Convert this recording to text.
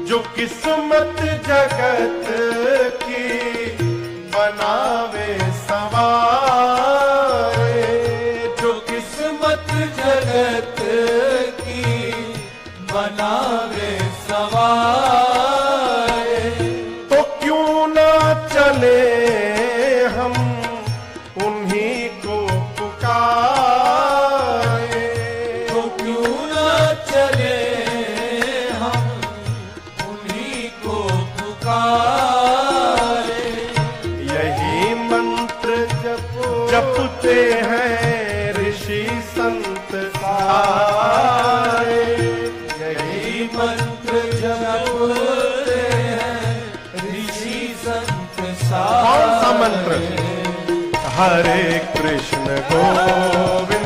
जो किस्मत जगत की बनावे सवारे, जो किस्मत जगत की बनावे सवारे, तो क्यों ना चले हम उन्हीं को पुकारे, तो क्यों ना चले हम उन्हीं को पुकारे। यही मंत्र जपते हैं ऋषि संत सारे, यही मंत्र जपते हैं ऋषि संत सारे। कौन सा मंत्र? हरे कृष्ण गोविंद